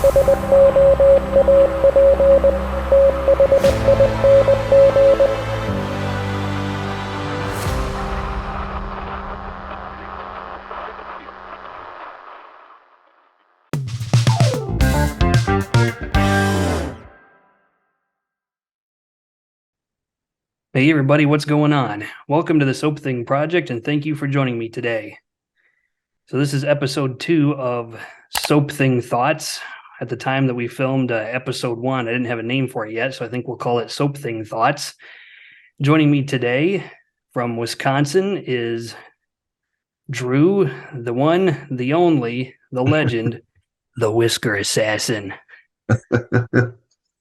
Hey everybody, what's going on? Welcome to the Soap Thing Project, and thank you for joining me today. So this is episode 2 of Soap Thing Thoughts. At the time that we filmed episode 1, I didn't have a name for it yet, so I think we'll call it Soap Thing Thoughts. Joining me today from Wisconsin is Drew, the one, the only, the legend, the Whisker Assassin.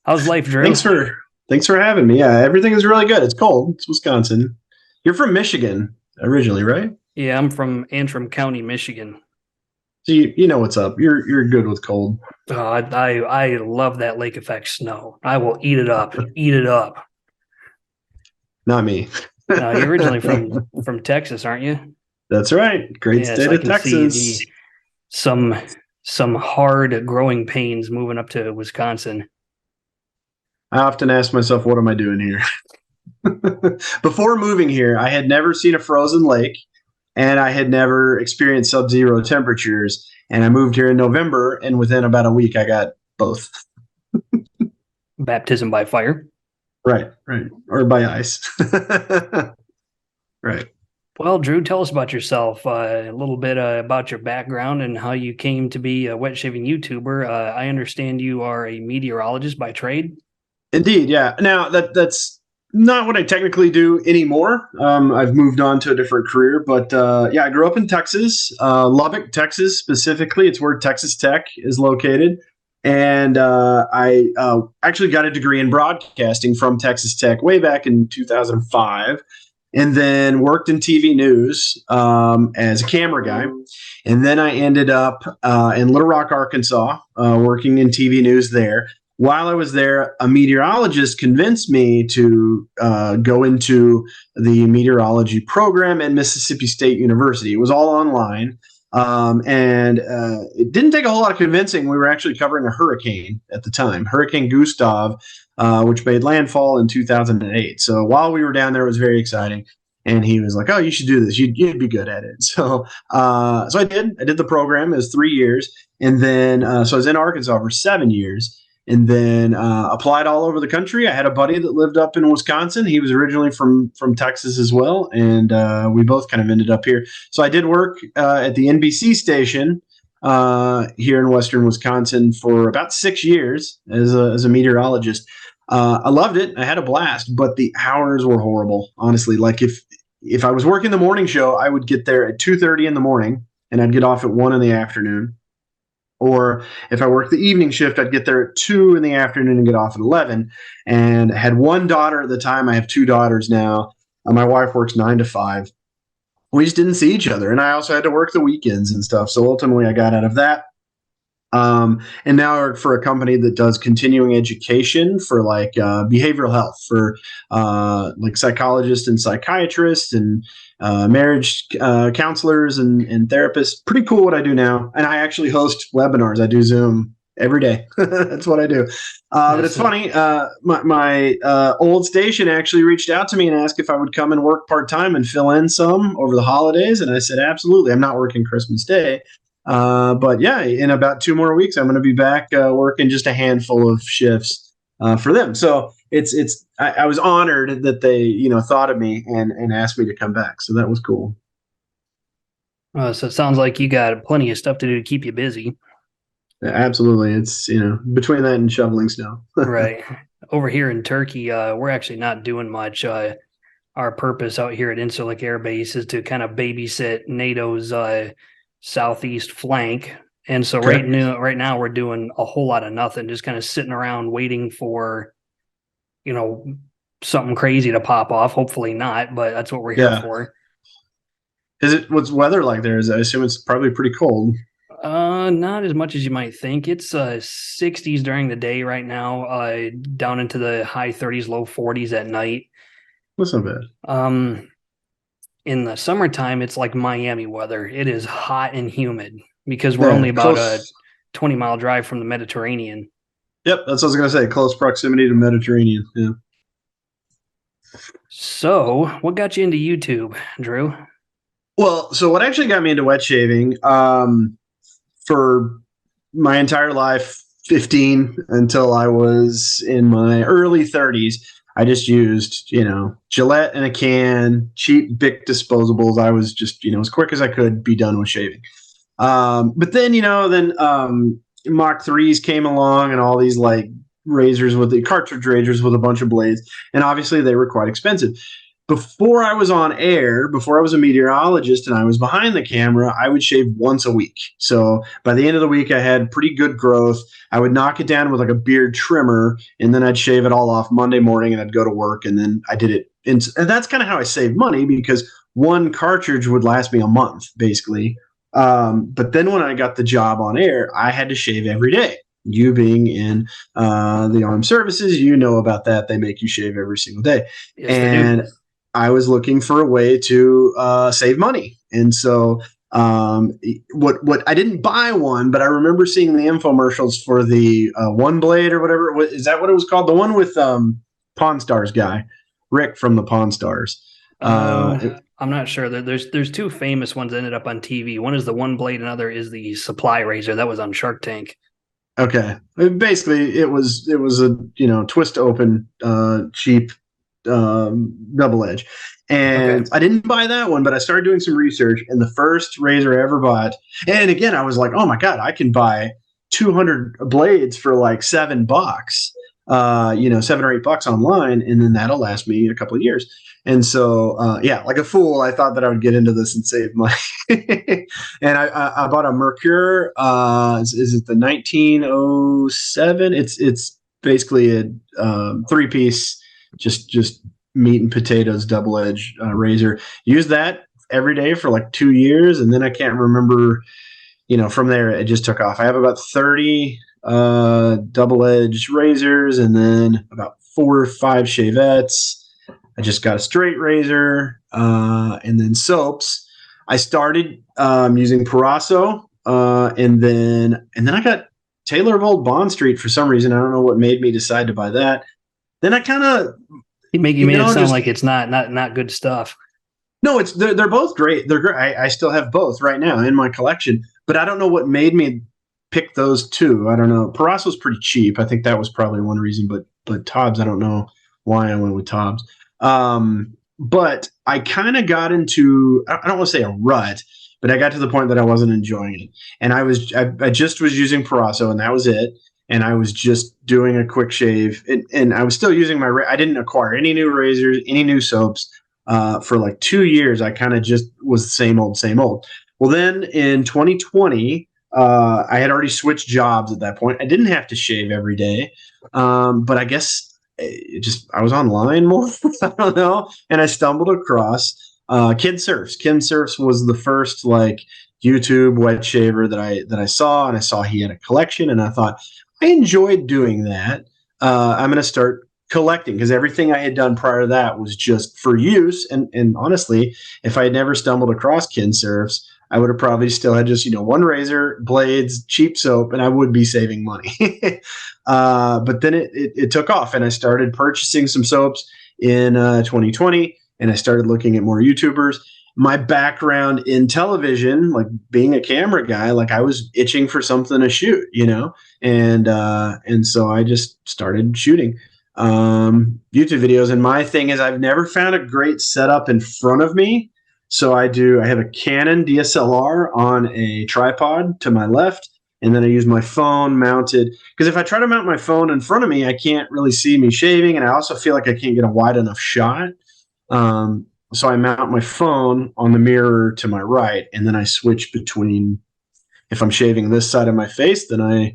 How's life, Drew? Thanks for having me. Yeah, everything is really good. It's cold. It's Wisconsin. You're from Michigan originally, right? Yeah, I'm from Antrim County, Michigan. So you know what's up. You're good with cold. I love that lake effect snow. I will eat it up. Eat it up. Not me. No, you're originally from Texas, aren't you? That's right. Great state of Texas. Some hard growing pains moving up to Wisconsin. I often ask myself, what am I doing here? Before moving here, I had never seen a frozen lake, and I had never experienced sub-zero temperatures. And I moved here in November, and within about a week, I got both. Baptism by fire. Right. Or by ice. Right. Well, Drew, tell us about yourself, a little bit about your background and how you came to be a wet shaving YouTuber. I understand you are a meteorologist by trade. Indeed, yeah. Now that's not what I technically do anymore. I've moved on to a different career, but yeah, I grew up in Texas, Lubbock, Texas specifically. It's where Texas Tech is located, and I actually got a degree in broadcasting from Texas Tech way back in 2005, and then worked in TV news as a camera guy, and then I ended up in Little Rock, Arkansas, working in TV news there. While I was there, a meteorologist convinced me to go into the meteorology program at Mississippi State University. It was all online, and it didn't take a whole lot of convincing. We were actually covering a hurricane at the time, Hurricane Gustav, which made landfall in 2008. So while we were down there, it was very exciting. And he was like, "Oh, you should do this. You'd be good at it." So I did. I did the program. It was 3 years, and then so I was in Arkansas for 7 years. And then applied all over the country. I had a buddy that lived up in Wisconsin. He was originally from Texas as well, and we both kind of ended up here. So I did work at the NBC station here in Western Wisconsin for about 6 years as a meteorologist. I loved it. I had a blast, but the hours were horrible, honestly. Like if I was working the morning show, I would get there at 2:30 in the morning, and I'd get off at 1 in the afternoon. Or if I worked the evening shift, I'd get there at 2 in the afternoon and get off at 11. And I had one daughter at the time. I have 2 daughters now. My wife works 9 to 5. We just didn't see each other. And I also had to work the weekends and stuff. So ultimately, I got out of that. And now I work for a company that does continuing education for like behavioral health for like psychologists and psychiatrists and marriage counselors and therapists. Pretty cool what I do now. And I actually host webinars. I do Zoom every day. That's what I do. But it's funny. My old station actually reached out to me and asked if I would come and work part-time and fill in some over the holidays. And I said, absolutely. I'm not working Christmas Day. But yeah, in about 2 more weeks, I'm going to be back working just a handful of shifts for them. So I was honored that they, thought of me and asked me to come back. So that was cool. So it sounds like you got plenty of stuff to do to keep you busy. Yeah, absolutely. It's, between that and shoveling snow. Right. Over here in Turkey, we're actually not doing much. Our purpose out here at Incirlik Air Base is to kind of babysit NATO's southeast flank. And so right now we're doing a whole lot of nothing, just kind of sitting around waiting for, something crazy to pop off. Hopefully not, but that's what we're here for. What's weather like there? I assume it's probably pretty cold. Not as much as you might think. It's 60s during the day right now, down into the high 30s, low 40s at night. That's not bad. In the summertime, it's like Miami weather. It is hot and humid because we're only about 20-mile drive from the Mediterranean. Yep, that's what I was gonna say. Close proximity to Mediterranean. Yeah. So, what got you into YouTube, Drew? Well, so what actually got me into wet shaving, for my entire life, 15 until I was in my early 30s, I just used, Gillette in a can, cheap Bic disposables. I was just, as quick as I could be done with shaving. But then, Mach 3s came along and all these like razors with the cartridge razors with a bunch of blades. And obviously they were quite expensive. Before I was on air, before I was a meteorologist and I was behind the camera, I would shave once a week. So by the end of the week, I had pretty good growth. I would knock it down with like a beard trimmer, and then I'd shave it all off Monday morning, and I'd go to work, and then I did it. And that's kind of how I saved money, because one cartridge would last me a month, basically. But then when I got the job on air, I had to shave every day. You being in the armed services, you know about that. They make you shave every single day. Yes, and they do. I was looking for a way to save money. And so what I didn't buy one, but I remember seeing the infomercials for the One Blade or whatever. Is that what it was called? The one with Pawn Stars guy, Rick from the Pawn Stars. I'm not sure. There's two famous ones that ended up on TV. One is the One Blade, another is the Supply Razor that was on Shark Tank. Okay, basically it was a twist open cheap double edge, and I didn't buy that one, but I started doing some research, and the first razor I ever bought, and again I was like, oh my god, I can buy 200 blades for like $7, $7 or $8 online, and then that'll last me a couple of years. And so like a fool, I thought that I would get into this and save money. And I bought a Mercure. Is it the 1907? It's basically a 3-piece, just meat and potatoes double edge razor. Use that every day for like 2 years, and then I can't remember. From there it just took off. I have about 30 double edge razors, and then about 4 or 5 shavettes. I just got a straight razor, and then soaps. I started using Parasso, and then I got Taylor of Old Bond Street for some reason. I don't know what made me decide to buy that. Then I kind of you made it sound like it's not good stuff. No, they're both great. They're great. I still have both right now in my collection, but I don't know what made me pick those two. I don't know. Parasso's pretty cheap. I think that was probably one reason, but Tobbs, I don't know why I went with Tobbs. But I kind of got into, I don't want to say a rut, but I got to the point that I wasn't enjoying it. And I just was using Parasso, and that was it. And I was just doing a quick shave, and I was still using I didn't acquire any new razors, any new soaps. For like 2 years, I kind of just was the same old, same old. Well, then in 2020, I had already switched jobs at that point. I didn't have to shave every day. But I guess I was online more. I don't know. And I stumbled across Kid Surfs. Kid Surfs was the first like YouTube wet shaver that I saw, and I saw he had a collection, and I thought I enjoyed doing that. I'm going to start collecting, because everything I had done prior to that was just for use. And honestly, if I had never stumbled across Kid Surfs, I would have probably still had just, one razor, blades, cheap soap, and I would be saving money. But then it took off, and I started purchasing some soaps in 2020, and I started looking at more YouTubers. My background in television, like being a camera guy, like I was itching for something to shoot, and so I just started shooting YouTube videos. And my thing is, I've never found a great setup in front of me. So I have a Canon DSLR on a tripod to my left, and then I use my phone mounted, because if I try to mount my phone in front of me, I can't really see me shaving, and I also feel like I can't get a wide enough shot. So I mount my phone on the mirror to my right, and then I switch between, if I'm shaving this side of my face, then I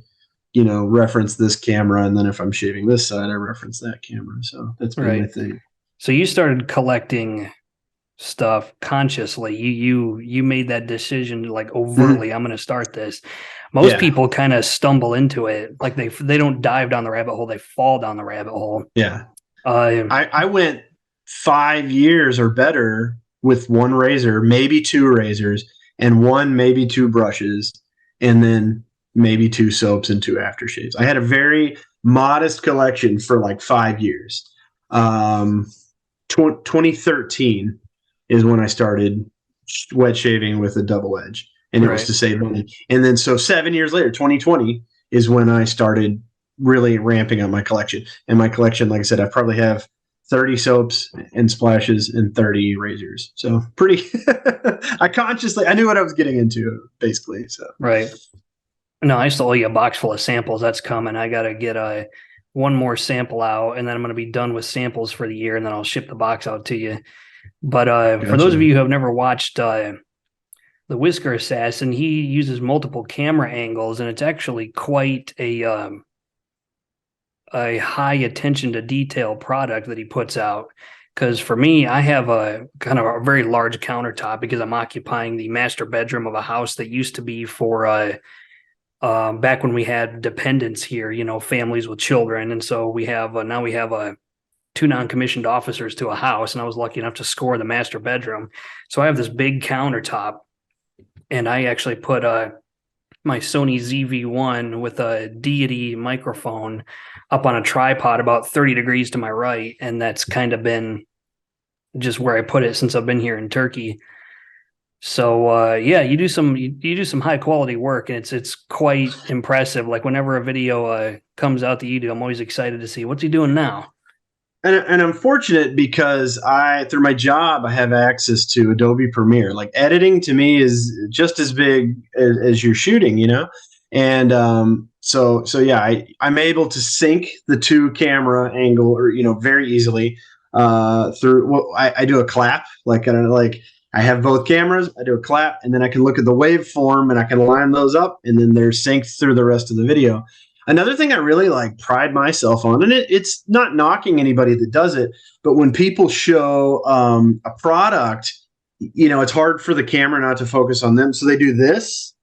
reference this camera, and then if I'm shaving this side, I reference that camera. So that's been my thing. So you started collecting stuff consciously. You made that decision to, like, overtly, I'm going to start this. Most people kind of stumble into it, like they don't dive down the rabbit hole, they fall down the rabbit hole. I went 5 years or better with one razor, maybe 2 razors, and maybe 2 brushes, and then maybe 2 soaps and 2 aftershaves. I had a very modest collection for like 5 years. 2013 is when I started wet shaving with a double edge, and it was to save money. And then so 7 years later, 2020 is when I started really ramping up my collection. And my collection, like I said, I probably have 30 soaps and splashes and 30 razors. So pretty, I knew what I was getting into basically. So. Right. No, I still owe you a box full of samples. That's coming. I got to get one more sample out, and then I'm going to be done with samples for the year, and then I'll ship the box out to you. But Gotcha. For those of you who have never watched the Whisker Assassin, he uses multiple camera angles, and it's actually quite a high attention to detail product that he puts out. Because for me, I have a kind of a very large countertop because I'm occupying the master bedroom of a house that used to be for back when we had dependents here, you know, families with children. And so we have now we have 2 non-commissioned officers to a house, and I was lucky enough to score the master bedroom. So I have this big countertop, and I actually put my Sony ZV-1 with a Deity microphone up on a tripod about 30 degrees to my right, and that's kind of been just where I put it since I've been here in Turkey. So yeah, you do some high quality work, and it's quite impressive. Like whenever a video comes out that you do, I'm always excited to see what's he doing now. And I'm fortunate because through my job, I have access to Adobe Premiere. Like editing to me is just as big as your shooting, you know? And so yeah, I'm able to sync the 2 camera angle, or, you know, very easily through, well, I do a clap, like I have both cameras, I do a clap, and then I can look at the waveform and I can line those up, and then they're synced through the rest of the video. Another thing I really pride myself on, and it's not knocking anybody that does it, but when people show a product, you know, it's hard for the camera not to focus on them. So they do this,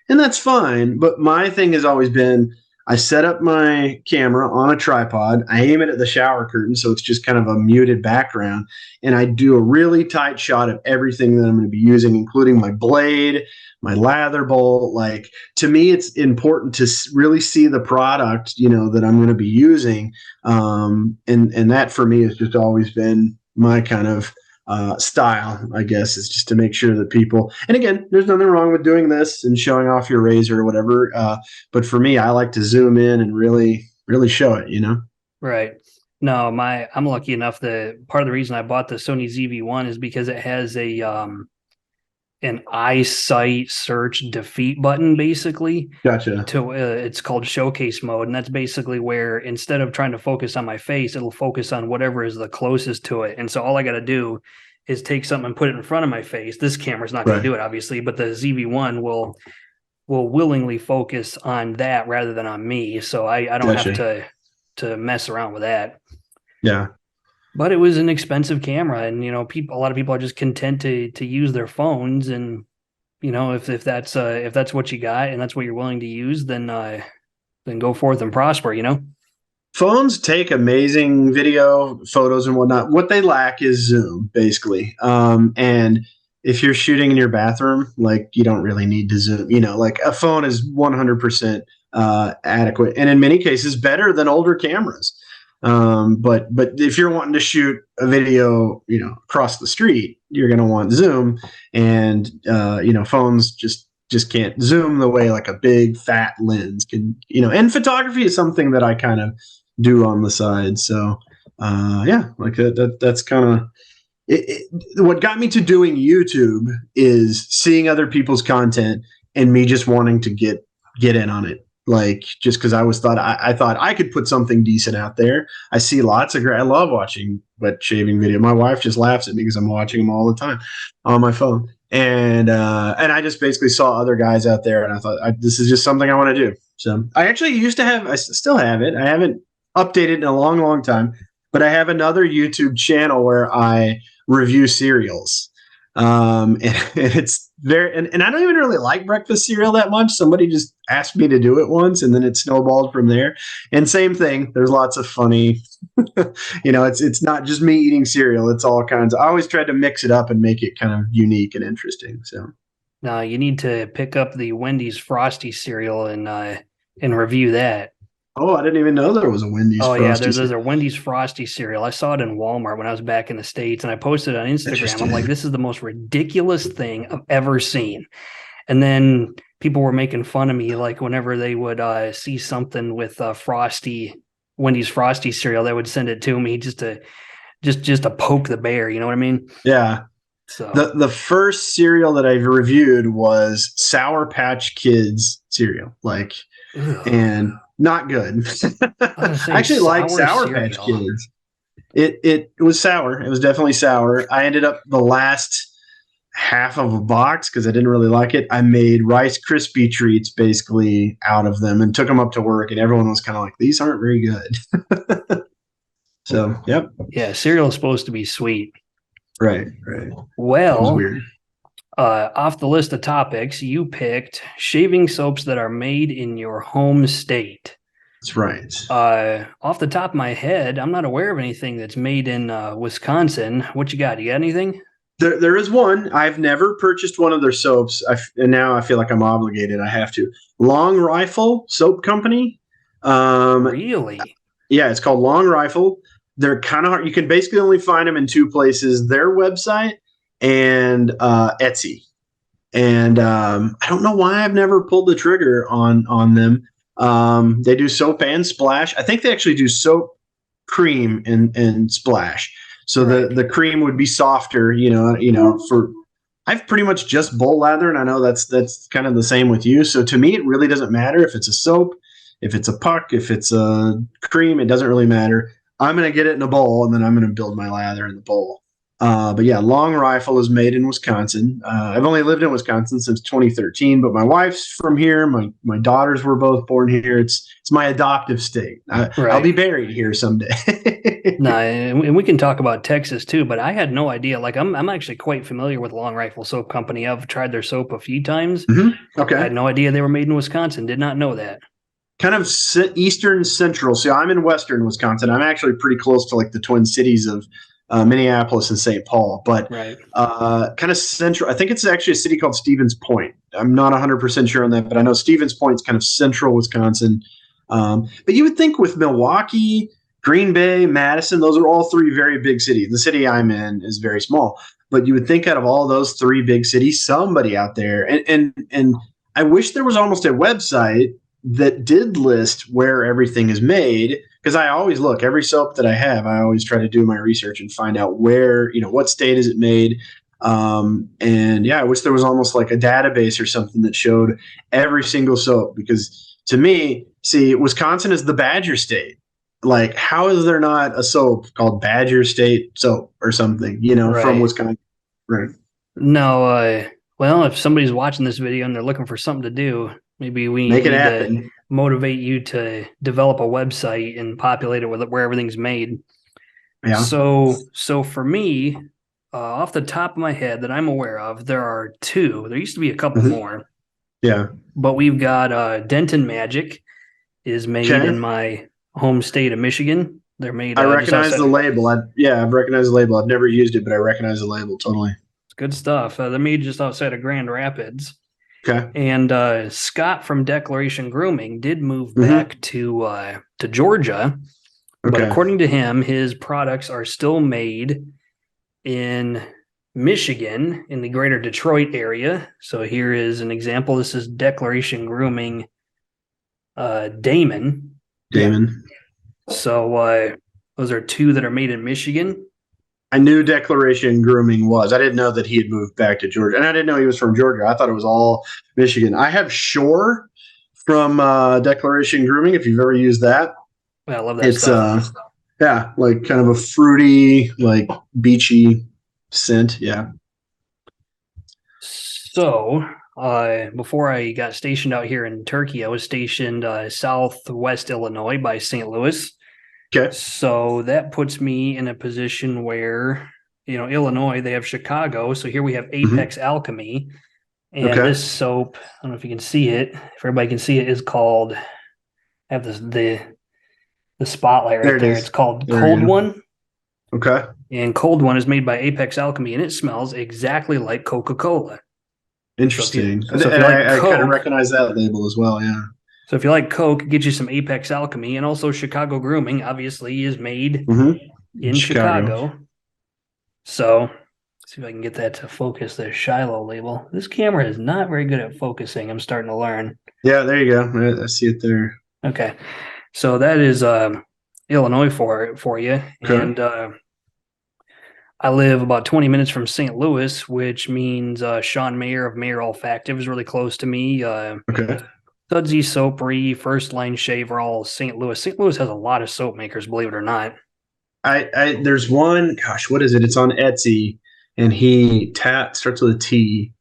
and that's fine. But my thing has always been, I set up my camera on a tripod, I aim it at the shower curtain, so it's just kind of a muted background, and I do a really tight shot of everything that I'm going to be using, including my blade, my lather bowl. Like, to me, it's important to really see the product, you know, that I'm going to be using. And that for me has just always been my kind of style, I guess, is just to make sure that people, and again, there's nothing wrong with doing this and showing off your razor or whatever. But for me, I like to zoom in and really, really show it, you know? Right. No, I'm lucky enough that part of the reason I bought the Sony ZV-1 is because it has an eyesight search defeat button, basically. Gotcha. It's called showcase mode, and that's basically where instead of trying to focus on my face, it'll focus on whatever is the closest to it. And so all I got to do is take something and put it in front of my face. This camera's not going to do it, obviously, but the ZV-1 will willingly focus on that rather than on me. So I don't have to mess around with that. Yeah. But it was an expensive camera, and, you know, a lot of people are just content to use their phones, and, you know, if that's what you got and that's what you're willing to use, then go forth and prosper, you know. Phones take amazing video, photos, and whatnot. What they lack is zoom, basically. And if you're shooting in your bathroom, like, you don't really need to zoom. You know, like, a phone is 100% adequate, and in many cases better than older cameras. But if you're wanting to shoot a video, you know, across the street, you're going to want zoom, and, you know, phones just can't zoom the way like a big fat lens can, you know, and photography is something that I kind of do on the side. So, yeah, like that's kind of what got me to doing YouTube, is seeing other people's content and me just wanting to get in on it. Like, just because I thought I could put something decent out there. I see lots of I love watching wet shaving video. My wife just laughs at me because I'm watching them all the time on my phone. And I just basically saw other guys out there, and I thought, this is just something I want to do. So I actually I still have it. I haven't updated in a long, long time, but I have another YouTube channel where I review cereals. And it's and I don't even really like breakfast cereal that much. Somebody just asked me to do it once, and then it snowballed from there. And same thing, there's lots of funny, you know, it's not just me eating cereal. It's all kinds I always tried to mix it up and make it kind of unique and interesting. So Now you need to pick up the Wendy's Frosty cereal and review that. Oh, I didn't even know there was a Wendy's Oh yeah, Frosty. there's a Wendy's Frosty cereal. I saw it in Walmart when I was back in the States, and I posted it on Instagram. I'm like, Interesting. this is the most ridiculous thing I've ever seen. And then people were making fun of me, like whenever they would see something with Wendy's Frosty cereal, they would send it to me just to poke the bear. You know what I mean? Yeah. So The first cereal that I reviewed was Sour Patch Kids cereal, like, ugh. and not good. I I was gonna say actually like Sour Patch cereal. Kids. It was sour. It was definitely sour. I ended up the last half of a box because I didn't really like it. I made Rice Krispie treats basically out of them and took them up to work, and everyone was kind of like, "These aren't very good." So, yep, Yeah, cereal is supposed to be sweet. right, right. It was Well, weird. off the list of topics, you picked shaving soaps that are made in your home state. That's right. Off the top of my head, I'm not aware of anything that's made in Wisconsin. What you got? You got anything? There is one. I've never purchased one of their soaps, and now I feel like I'm obligated. I have to. Long Rifle Soap Company. Um, Really? yeah, it's called Long Rifle. They're kind of hard. You can basically only find them in two places: their website and Etsy. And I don't know why I've never pulled the trigger on them. They do soap and splash. I think they actually do soap, cream, and splash. So Right. the cream would be softer, for I've pretty much just bull lather, and I know that's kind of the same with you. So to me, it really doesn't matter if it's a soap, if it's a puck, if it's a cream, it doesn't really matter. I'm gonna get it in a bowl, and then I'm gonna build my lather in the bowl. But yeah, Long Rifle is made in Wisconsin. I've only lived in Wisconsin since 2013, but my wife's from here. My daughters were both born here. It's my adoptive state. I'll be Right. buried here someday. No, and we can talk about Texas too, but I had no idea. Like I'm actually quite familiar with Long Rifle Soap Company. I've tried their soap a few times. I Okay. had no idea they were made in Wisconsin. Did not know that. Kind of eastern central. So I'm in western Wisconsin. I'm actually pretty close to like the Twin Cities of Minneapolis and St. Paul, but Right. kind of central. I think it's actually a city called Stevens Point. I'm not 100% sure on that, but I know Stevens Point is kind of central Wisconsin. But you would think with Milwaukee, Green Bay, Madison, those are all three very big cities. The city I'm in is very small, but you would think out of all those three big cities, somebody out there. And I wish there was almost a website that did list where everything is made, because I always look every soap that I have. I always try to do my research and find out where, what state is it made. And yeah, I wish there was almost like a database or something that showed every single soap, because to me, see, Wisconsin is the Badger state. Like, how is there not a soap called Badger State Soap or something, from Right. Wisconsin? Right. No, well, if somebody's watching this video and they're looking for something to do, maybe we Make it need to happen. motivate you to develop a website and populate it with where everything's made. Yeah. So for me, off the top of my head that I'm aware of, there are two. There used to be a couple Mhm. more, Yeah. but we've got Denton Magic is made Okay. in my home state of Michigan. They're made I just recognize outside. the label. I've recognized the label. I've never used it, but I recognize the label totally. It's good stuff. They're made just outside of Grand Rapids. Okay. And Scott from Declaration Grooming did move Mhm. back to Georgia, but Okay. according to him, his products are still made in Michigan in the greater Detroit area. So here is an example. This is Declaration Grooming Damon. Damon. So those are two that are made in Michigan. I knew Declaration Grooming was. I didn't know that he had moved back to Georgia, and I didn't know he was from Georgia. I thought it was all Michigan. I have Shore from Declaration Grooming. If you've ever used that, Well, I love that it's stuff. yeah, like kind of a fruity, like beachy scent. Yeah. So, before I got stationed out here in Turkey, I was stationed southwest Illinois by St. Louis. Okay. So that puts me in a position where, Illinois, they have Chicago. So here we have Apex Alchemy. And Okay. this soap, I don't know if you can see it, if everybody can see it, is called, I have the spotlight right There it there. is. It's called There Cold you go. One. Okay. And Cold One is made by Apex Alchemy, and it smells exactly like Coca-Cola. Interesting. So if you like I kind of Coke, recognize that label as well. Yeah. so if you like Coke, get you some Apex Alchemy, and also Chicago Grooming. Obviously, is made in Chicago. So see if I can get that to focus. The Shiloh label. This camera is not very good at focusing. I'm starting to learn. Yeah, there you go. I see it there. Okay, so that is Illinois for you, Okay. and I live about 20 minutes from St. Louis, which means Sean Mayer of Mayer Olfactive is really close to me. Okay. Sudsy Soapery, First Line Shave are all St. Louis. St. Louis has a lot of soap makers, believe it or not. There's one, gosh, what is it? It's on Etsy, and he starts with a T.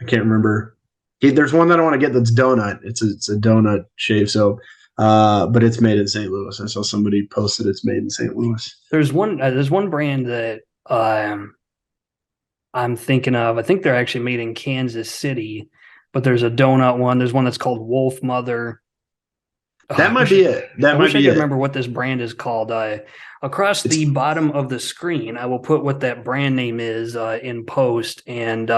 I can't remember. There's one that I want to get that's donut. It's a donut shave soap, but it's made in St. Louis. I saw somebody posted it's made in St. Louis. There's one brand that I'm thinking of. I think they're actually made in Kansas City, but there's a donut one. There's one that's called Wolf Mother. That might be it. I wish I could remember what this brand is called. Across the bottom of the screen, I will put what that brand name is in post, and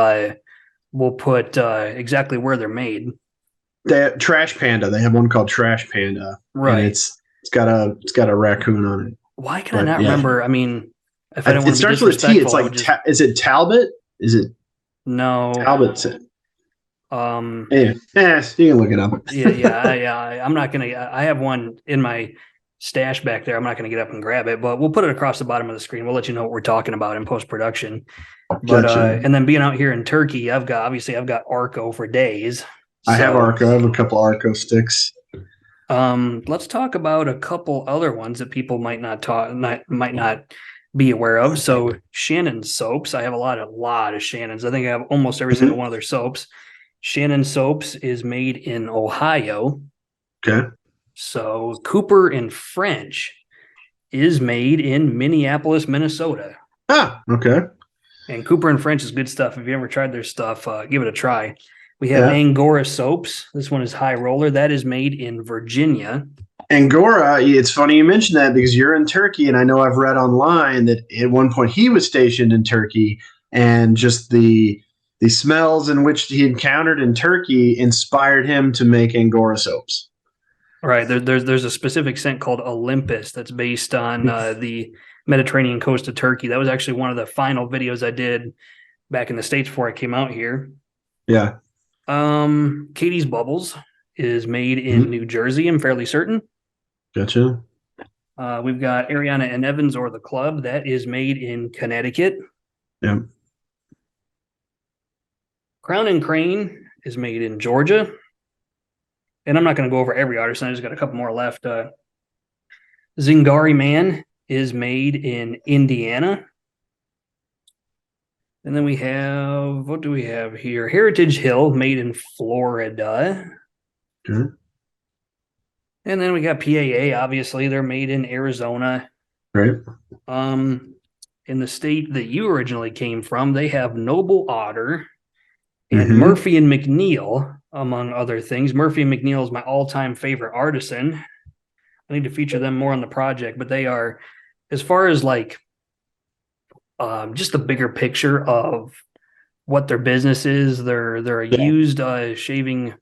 we'll put exactly where they're made. Trash Panda. They have one called Trash Panda. Right. It's got a raccoon on it. Why can I not remember? I mean, if I don't want it to be starts with a T. It's like is it Talbot? Is it no Talbot's it? You can look it up. I'm not gonna. I have one in my stash back there. I'm not gonna get up and grab it, but we'll put it across the bottom of the screen. We'll let you know what we're talking about in post production. But and then being out here in Turkey, I've got Arco for days. I have Arco. I have a couple Arco sticks. Let's talk about a couple other ones that people might not be aware of. So Shannon soaps. I have a lot of Shannons. I think I have almost every single one of their soaps. Shannon Soaps is made in Ohio. Okay. So Cooper and French is made in Minneapolis, Minnesota. Ah, okay. And Cooper and French is good stuff. If you ever tried their stuff, give it a try. We have Angora Soaps. This one is High Roller. That is made in Virginia. Angora, it's funny you mentioned that because you're in Turkey, and I know I've read online that at one point he was stationed in Turkey, and just the smells in which he encountered in Turkey inspired him to make Angora soaps. Right. There's a specific scent called Olympus that's based on the Mediterranean coast of Turkey. That was actually one of the final videos I did back in the States before I came out here. Yeah. Katie's Bubbles is made in New Jersey, I'm fairly certain. Gotcha. We've got Ariana and Evans or the Club. That is made in Connecticut. Yeah. Crown and Crane is made in Georgia. And I'm not going to go over every artisan. I just got a couple more left. Zingari Man is made in Indiana. And then we have, what do we have here? Heritage Hill, made in Florida. Okay. And then we got PAA, obviously. They're made in Arizona. Right. In the state that you originally came from, they have Noble Otter and Murphy and McNeil, among other things. Murphy and McNeil is my all-time favorite artisan. I need to feature them more on the project, but they are, as far as like just the bigger picture of what their business is, they're a used shaving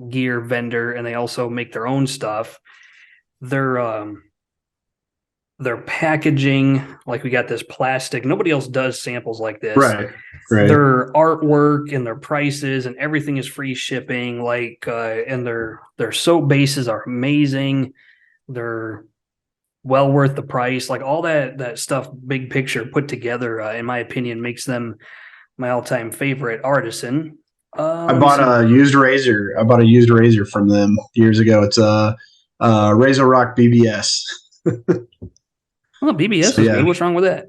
gear vendor, and they also make their own stuff. Their packaging, like we got this plastic. Nobody else does samples like this. Right. Their artwork and their prices and everything is free shipping. And their soap bases are amazing. They're well worth the price. Like all that stuff, big picture put together, in my opinion, makes them my all-time favorite artisan. I bought a used razor. I bought a used razor from them years ago. It's a Razor Rock BBS. Well, BBS is good. What's wrong with that?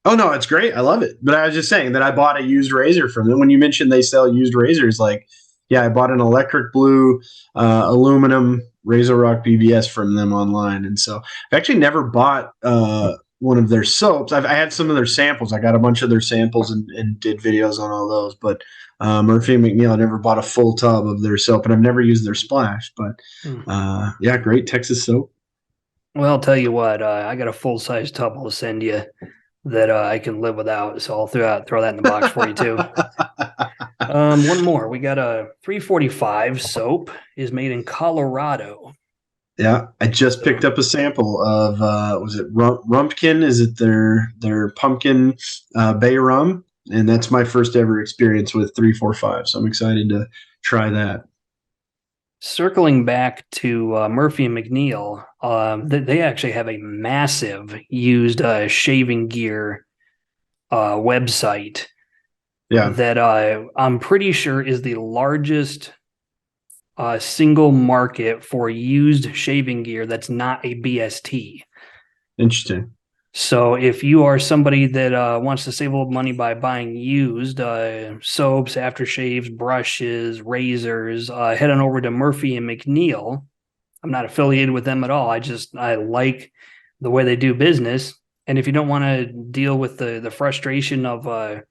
Oh, no, it's great. I love it. But I was just saying that I bought a used razor from them. When you mentioned they sell used razors, I bought an electric blue aluminum Razor Rock BBS from them online. And so I've actually never bought one of their soaps. I had some of their samples. I got a bunch of their samples and did videos on all those. But Murphy and McNeil, I never bought a full tub of their soap, and I've never used their splash. But great Texas soap. Well, I'll tell you what, I got a full-size tub I'll send you that I can live without. So I'll throw that in the box for you too. One more. We got a 345 soap is made in Colorado. Yeah, I just picked up a sample of was it Rumpkin? Is it their pumpkin bay rum? And that's my first ever experience with 345. So I'm excited to try that. Circling back to Murphy and McNeil, they actually have a massive used shaving gear website Yeah, that I'm pretty sure is the largest single market for used shaving gear that's not a BST. interesting. So if you are somebody that wants to save a little money by buying used soaps, aftershaves, brushes, razors, head on over to Murphy and McNeil. I'm not affiliated with them at all. I like the way they do business. And if you don't want to deal with the frustration of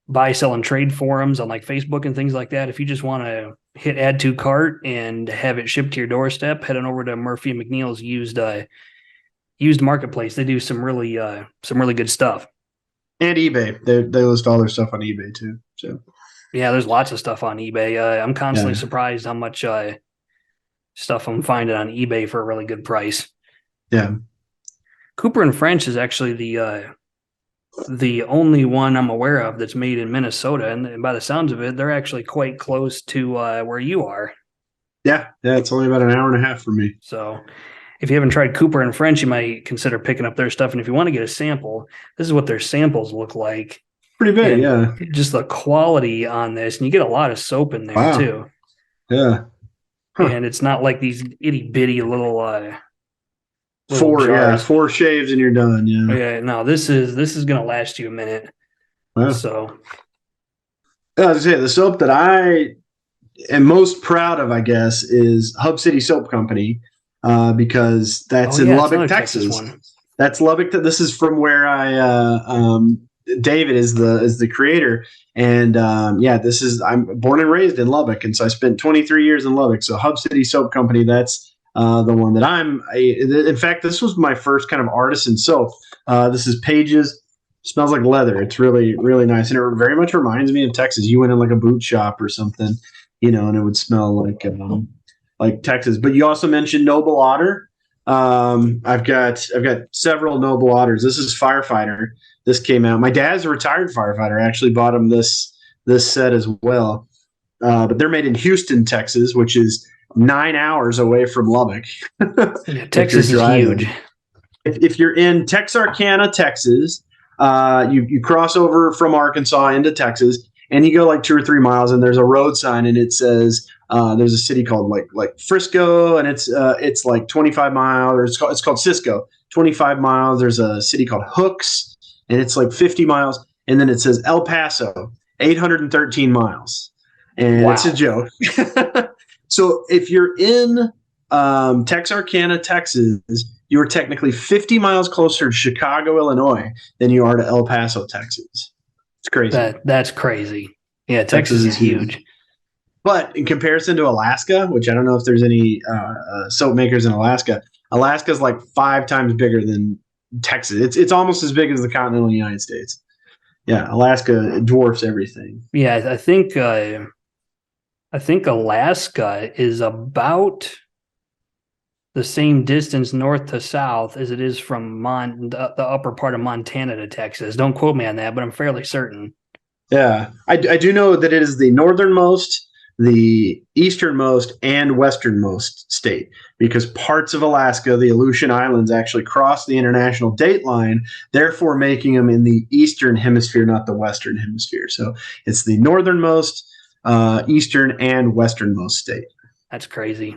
buy, sell, and trade forums on like Facebook and things like that, if you just want to hit add to cart and have it shipped to your doorstep, head on over to Murphy and McNeil's used marketplace. They do some really good stuff. And eBay, they list all their stuff on eBay too. So Yeah, there's lots of stuff on eBay. I'm constantly yeah, surprised how much stuff I'm finding on eBay for a really good price. yeah. Cooper and French is actually the only one I'm aware of that's made in Minnesota, and by the sounds of it, they're actually quite close to where you are. Yeah, it's only about an hour and a half for me. So if you haven't tried Cooper and French, you might consider picking up their stuff. And if you want to get a sample, this is what their samples look like. Pretty big, And yeah. just the quality on this, and you get a lot of soap in there Wow. too. Yeah. Huh. And it's not like these itty bitty little Four jars. four shaves and you're done. Yeah. Yeah, no, this is gonna last you a minute. Wow. So I was gonna say the soap that I am most proud of, I guess, is Hub City Soap Company, because that's in Lubbock, Texas. That's Lubbock. This is from where David is the creator, and this is I'm born and raised in Lubbock, and so I spent 23 years in Lubbock. So Hub City Soap Company, that's the one that in fact, this was my first kind of artisan soap. This is Pages. Smells like leather. It's really, really nice. And it very much reminds me of Texas. You went in like a boot shop or something, and it would smell like Texas. But you also mentioned Noble Otter. I've got several Noble Otters. This is Firefighter. This came out. My dad's a retired firefighter. I actually bought him this set as well. But they're made in Houston, Texas, which is 9 hours away from Lubbock. Yeah, Texas is huge. If you're in Texarkana, Texas, you cross over from Arkansas into Texas, and you go like 2 or 3 miles, and there's a road sign, and it says there's a city called like Frisco, and it's like 25 miles, or it's called Cisco, 25 miles. There's a city called Hooks, and it's like 50 miles, and then it says El Paso, 813 miles, and It's a joke. So if you're in Texarkana, Texas, you are technically 50 miles closer to Chicago, Illinois, than you are to El Paso, Texas. It's crazy. That's crazy. Yeah, Texas is huge. But in comparison to Alaska, which I don't know if there's any soap makers in Alaska, Alaska's like 5 times bigger than Texas. It's almost as big as the continental United States. Yeah, Alaska dwarfs everything. Yeah, I think Alaska is about the same distance north to south as it is from the upper part of Montana to Texas. Don't quote me on that, but I'm fairly certain. Yeah, I do know that it is the northernmost, the easternmost, and westernmost state, because parts of Alaska, the Aleutian Islands, actually cross the international date line, therefore making them in the eastern hemisphere, not the western hemisphere. So it's the northernmost, eastern, and westernmost state. That's crazy.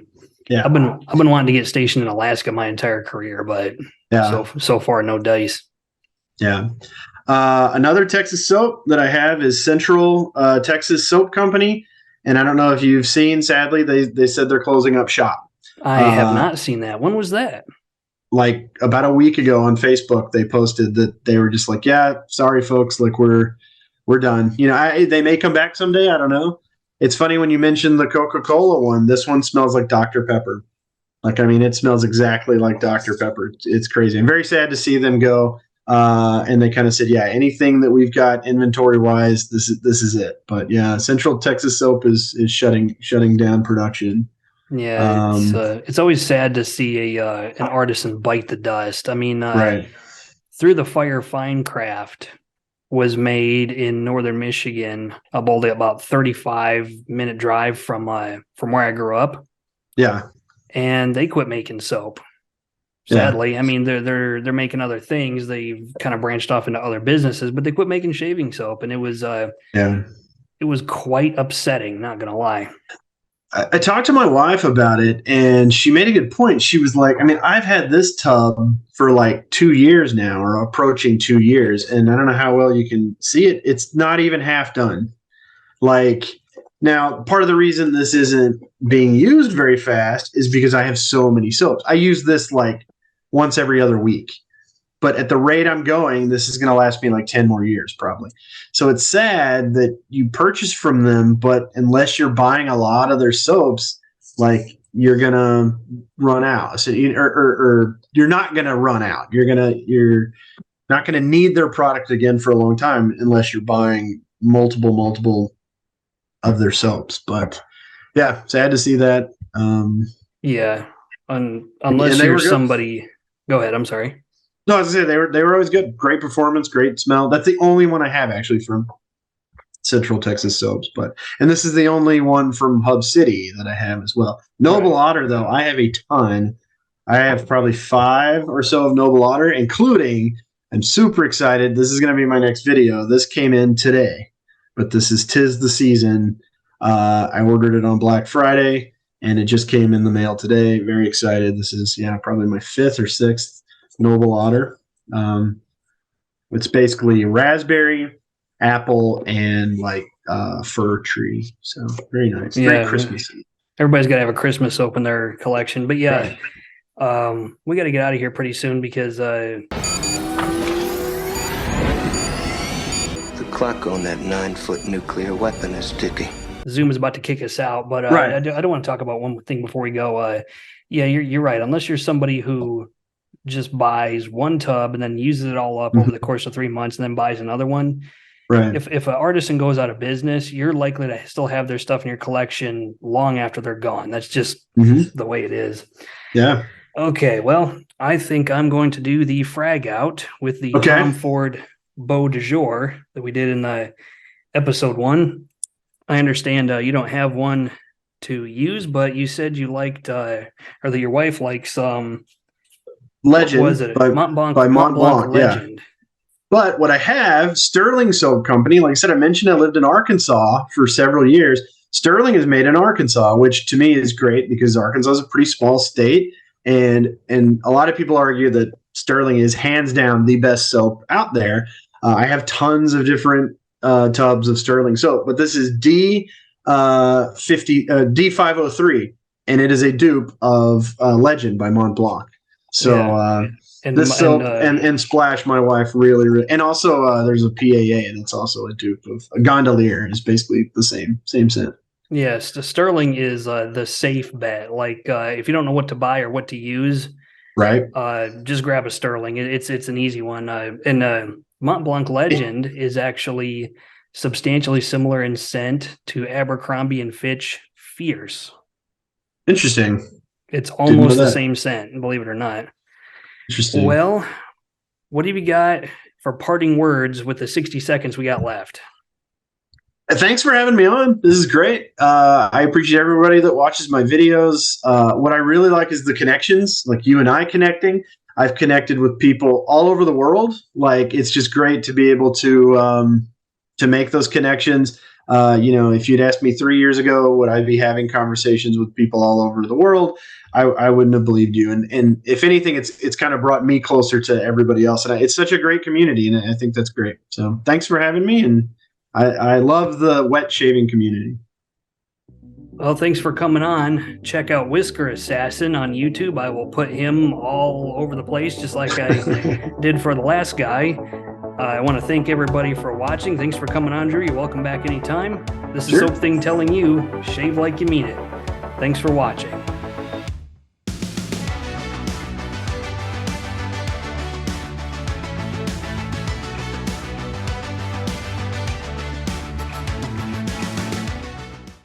Yeah, I've been wanting to get stationed in Alaska my entire career, but so far no dice. Yeah. Another Texas soap that I have is Central Texas Soap Company, and I don't know if you've seen. Sadly, they said they're closing up shop. I have not seen that. When was that? Like about a week ago on Facebook, they posted that they were just like, "Yeah, sorry, folks, like we're done." They may come back someday. I don't know. It's funny when you mentioned the Coca-Cola one. This one smells like Dr. Pepper. It smells exactly like Dr. Pepper. It's crazy. I'm very sad to see them go. And they kind of said, yeah, anything that we've got inventory wise, this is it. But yeah, Central Texas Soap is shutting down production. Yeah, it's always sad to see an artisan bite the dust. I mean, Right. Through the Fire Fine Craft was made in northern Michigan, about 35-minute drive from where I grew up. Yeah. And they quit making soap. Sadly, I mean they're making other things. They've kind of branched off into other businesses, but they quit making shaving soap, and it was quite upsetting. Not gonna lie. I talked to my wife about it, and she made a good point. She was like, I mean, I've had this tub for like 2 years now, or approaching 2 years, and I don't know how well you can see it. It's not even half done. Like, now, part of the reason this isn't being used very fast is because I have so many soaps. I use this like once every other week. But at the rate I'm going, this is going to last me like 10 more years probably. So it's sad that you purchase from them, but unless you're buying a lot of their soaps, like you're going to run out. So or you're not going to run out. You're not going to need their product again for a long time unless you're buying multiple of their soaps. But yeah, sad to see that. Yeah. Unless you're somebody. Go ahead. I'm sorry. No, I was gonna say they were always good. Great performance, great smell. That's the only one I have actually from Central Texas Soaps, and this is the only one from Hub City that I have as well. Noble Otter, though, I have a ton. I have probably 5 or so of Noble Otter, including, I'm super excited. This is going to be my next video. This came in today, but this is 'Tis the Season. I ordered it on Black Friday, and it just came in the mail today. Very excited. This is probably my 5th or 6th Noble Otter. It's basically raspberry, apple, and like fir tree. So very nice. Yeah, very Christmassy. Everybody's got to have a Christmas soap in their collection. But yeah, right. We got to get out of here pretty soon because the clock on that 9-foot nuclear weapon is ticking. Zoom is about to kick us out. But right. I don't want to talk about one thing before we go. Yeah, you're right. Unless you're somebody who just buys one tub and then uses it all up over the course of 3 months and then buys another one. Right. If an artisan goes out of business, you're likely to still have their stuff in your collection long after they're gone. That's just the way it is. Yeah. Okay. Well, I think I'm going to do the frag out with the Tom Ford Beau de Jour that we did in the episode 1. I understand you don't have one to use, but you said you liked, or that your wife likes Legend. What was it? By Mont Blanc Legend. Yeah. But what I have, Sterling Soap Company, like I said, I mentioned I lived in Arkansas for several years. Sterling is made in Arkansas, which to me is great because Arkansas is a pretty small state. And a lot of people argue that Sterling is hands down the best soap out there. I have tons of different tubs of Sterling soap, but this is D503, and it is a dupe of Legend by Mont Blanc. So this soap and Splash, my wife really, and also there's a PAA that's also a dupe of a Gondolier. Is basically the same scent. Yes, the Sterling is the safe bet. Like if you don't know what to buy or what to use, right? Just grab a Sterling. It's an easy one. And Mont Blanc Legend is actually substantially similar in scent to Abercrombie and Fitch Fierce. Interesting. It's almost the same scent, believe it or not. Interesting. Well, what have you got for parting words with the 60 seconds we got left? Thanks for having me on. This is great. I appreciate everybody that watches my videos. What I really like is the connections, like you and I connecting. I've connected with people all over the world. Like, it's just great to be able to make those connections. If you'd asked me 3 years ago, would I be having conversations with people all over the world? I wouldn't have believed you. And if anything, it's kind of brought me closer to everybody else. And it's such a great community, and I think that's great. So thanks for having me. And I love the wet shaving community. Well, thanks for coming on. Check out Whisker Assassin on YouTube. I will put him all over the place, just like I did for the last guy. I want to thank everybody for watching. Thanks for coming on, Drew. You're welcome back anytime. This is Soap Thing telling you, shave like you mean it. Thanks for watching.